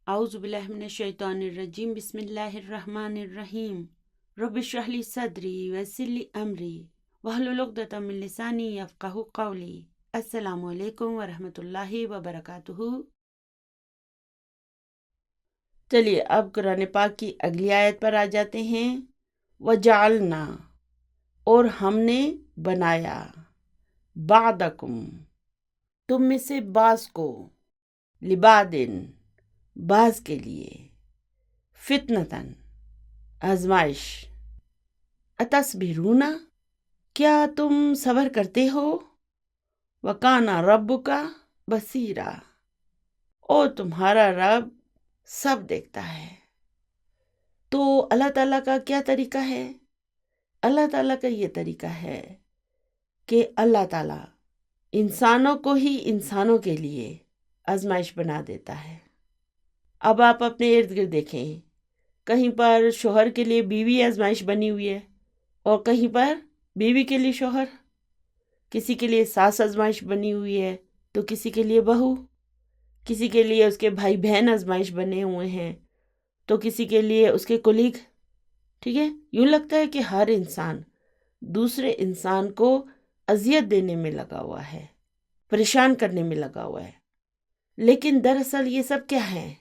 اعوذ باللہ من الشیطان الرجیم بسم اللہ الرحمن الرحیم رب اشرح لی صدری ویسر لی امری واحلل عقدۃ من لسانی یفقہوا قولی۔ السلام علیکم ورحمۃ اللہ وبرکاتہ۔ چلیے اب قرآن پاک کی اگلی آیت پر آ جاتے ہیں۔ وجعلنا، اور ہم نے بنایا، بعدکم، تم میں سے بعض کو، لبعدن، بعض کے لیے، فتنتاً، آزمائش، اتصبرون، کیا تم صبر کرتے ہو، وکان ربک بصیرا، اور تمہارا رب سب دیکھتا ہے۔ تو اللہ تعالیٰ کا کیا طریقہ ہے؟ اللہ تعالیٰ کا یہ طریقہ ہے کہ اللہ تعالیٰ انسانوں کو ہی انسانوں کے لیے آزمائش بنا دیتا ہے۔ اب آپ اپنے ارد گرد دیکھیں، کہیں پر شوہر کے لیے بیوی آزمائش بنی ہوئی ہے، اور کہیں پر بیوی کے لیے شوہر، کسی کے لیے ساس آزمائش بنی ہوئی ہے تو کسی کے لیے بہو، کسی کے لیے اس کے بھائی بہن آزمائش بنے ہوئے ہیں تو کسی کے لیے اس کے کولیگ۔ ٹھیک ہے، یوں لگتا ہے کہ ہر انسان دوسرے انسان کو اذیت دینے میں لگا ہوا ہے، پریشان کرنے میں لگا ہوا ہے، لیکن دراصل یہ سب کیا ہے؟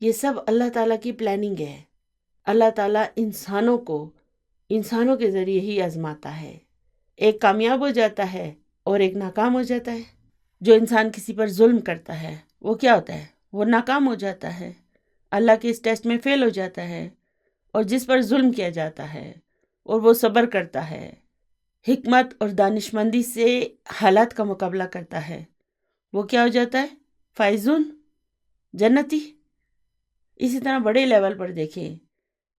یہ سب اللہ تعالیٰ کی پلاننگ ہے۔ اللہ تعالیٰ انسانوں کو انسانوں کے ذریعے ہی آزماتا ہے۔ ایک کامیاب ہو جاتا ہے اور ایک ناکام ہو جاتا ہے۔ جو انسان کسی پر ظلم کرتا ہے وہ کیا ہوتا ہے؟ وہ ناکام ہو جاتا ہے، اللہ کے اس ٹیسٹ میں فیل ہو جاتا ہے۔ اور جس پر ظلم کیا جاتا ہے اور وہ صبر کرتا ہے، حکمت اور دانشمندی سے حالات کا مقابلہ کرتا ہے، وہ کیا ہو جاتا ہے؟ فائزون، جنتی۔ اسی طرح بڑے لیول پر دیکھیں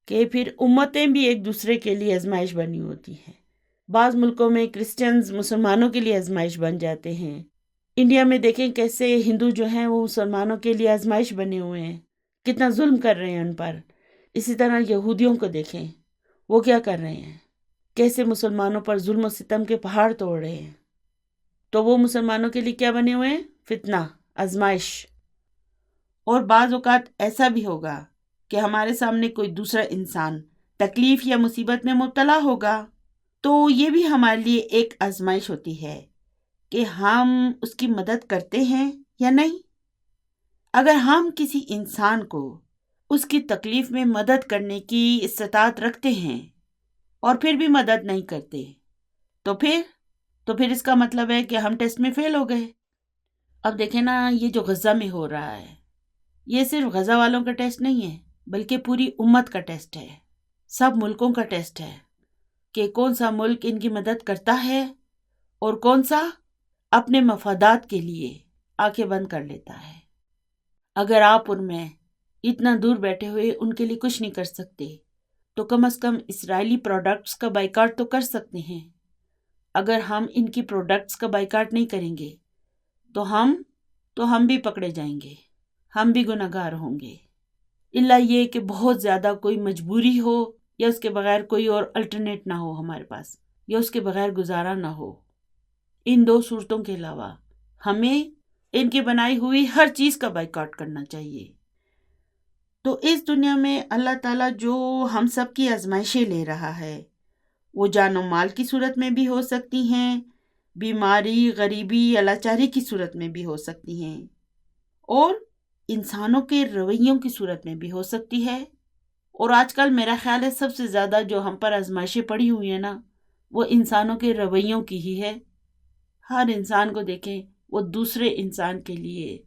کہ پھر امتیں بھی ایک دوسرے کے لیے آزمائش بنی ہوتی ہیں۔ بعض ملکوں میں کرسچنز مسلمانوں کے لیے آزمائش بن جاتے ہیں۔ انڈیا میں دیکھیں کیسے ہندو جو ہیں وہ مسلمانوں کے لیے آزمائش بنے ہوئے ہیں، کتنا ظلم کر رہے ہیں ان پر۔ اسی طرح یہودیوں کو دیکھیں، وہ کیا کر رہے ہیں، کیسے مسلمانوں پر ظلم و ستم کے پہاڑ توڑ رہے ہیں۔ تو وہ مسلمانوں کے لیے کیا بنے ہوئے ہیں؟ فتنہ، آزمائش۔ اور بعض اوقات ایسا بھی ہوگا کہ ہمارے سامنے کوئی دوسرا انسان تکلیف یا مصیبت میں مبتلا ہوگا، تو یہ بھی ہمارے لیے ایک آزمائش ہوتی ہے کہ ہم اس کی مدد کرتے ہیں یا نہیں۔ اگر ہم کسی انسان کو اس کی تکلیف میں مدد کرنے کی استطاعت رکھتے ہیں اور پھر بھی مدد نہیں کرتے، تو پھر اس کا مطلب ہے کہ ہم ٹیسٹ میں فیل ہو گئے۔ اب دیکھیں نا، یہ جو غزہ میں ہو رہا ہے، یہ صرف غزہ والوں کا ٹیسٹ نہیں ہے، بلکہ پوری امت کا ٹیسٹ ہے، سب ملکوں کا ٹیسٹ ہے کہ کون سا ملک ان کی مدد کرتا ہے اور کون سا اپنے مفادات کے لیے آنکھیں بند کر لیتا ہے۔ اگر آپ ان میں اتنا دور بیٹھے ہوئے ان کے لیے کچھ نہیں کر سکتے تو کم از کم اسرائیلی پروڈکٹس کا بائیکاٹ تو کر سکتے ہیں۔ اگر ہم ان کی پروڈکٹس کا بائیکاٹ نہیں کریں گے تو ہم بھی پکڑے جائیں گے، ہم بھی گنہگار ہوں گے، الا یہ کہ بہت زیادہ کوئی مجبوری ہو یا اس کے بغیر کوئی اور الٹرنیٹ نہ ہو ہمارے پاس، یا اس کے بغیر گزارا نہ ہو۔ ان دو صورتوں کے علاوہ ہمیں ان کی بنائی ہوئی ہر چیز کا بائیکاٹ کرنا چاہیے۔ تو اس دنیا میں اللہ تعالیٰ جو ہم سب کی آزمائشیں لے رہا ہے، وہ جان و مال کی صورت میں بھی ہو سکتی ہیں، بیماری، غریبی یا لاچاری کی صورت میں بھی ہو سکتی ہیں، اور انسانوں کے رویوں کی صورت میں بھی ہو سکتی ہے۔ اور آج کل میرا خیال ہے سب سے زیادہ جو ہم پر آزمائشیں پڑی ہوئی ہیں نا، وہ انسانوں کے رویوں کی ہی ہے۔ ہر انسان کو دیکھیں، وہ دوسرے انسان کے لیے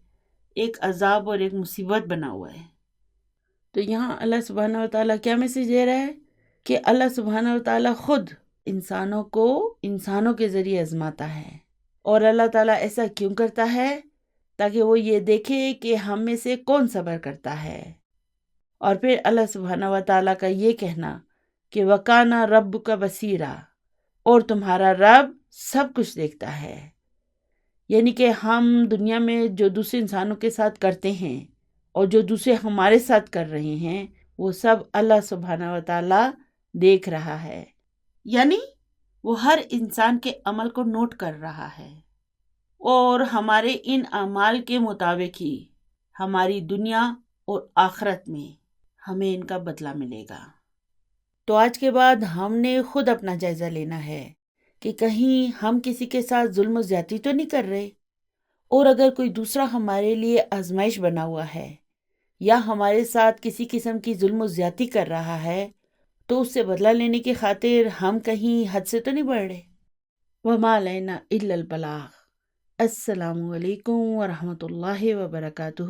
ایک عذاب اور ایک مصیبت بنا ہوا ہے۔ تو یہاں اللہ سبحانہ و تعالیٰ کیا میسج دے رہا ہے کہ اللہ سبحانہ و تعالیٰ خود انسانوں کو انسانوں کے ذریعے آزماتا ہے۔ اور اللہ تعالیٰ ایسا کیوں کرتا ہے؟ تاکہ وہ یہ دیکھے کہ ہم میں سے کون صبر کرتا ہے۔ اور پھر اللہ سبحانہ و تعالیٰ کا یہ کہنا کہ وَكَانَ رَبُّكَ بَصِيرًا، اور تمہارا رب سب کچھ دیکھتا ہے۔ یعنی کہ ہم دنیا میں جو دوسرے انسانوں کے ساتھ کرتے ہیں اور جو دوسرے ہمارے ساتھ کر رہے ہیں، وہ سب اللہ سبحانہ و تعالیٰ دیکھ رہا ہے۔ یعنی وہ ہر انسان کے عمل کو نوٹ کر رہا ہے، اور ہمارے ان اعمال کے مطابق ہی ہماری دنیا اور آخرت میں ہمیں ان کا بدلہ ملے گا۔ تو آج کے بعد ہم نے خود اپنا جائزہ لینا ہے کہ کہیں ہم کسی کے ساتھ ظلم و زیادتی تو نہیں کر رہے، اور اگر کوئی دوسرا ہمارے لیے آزمائش بنا ہوا ہے یا ہمارے ساتھ کسی قسم کی ظلم و زیادتی کر رہا ہے تو اس سے بدلہ لینے کی خاطر ہم کہیں حد سے تو نہیں بڑھ رہے۔ وما علینا الا البلاغ۔ السلام علیکم ورحمۃ اللہ وبرکاتہ۔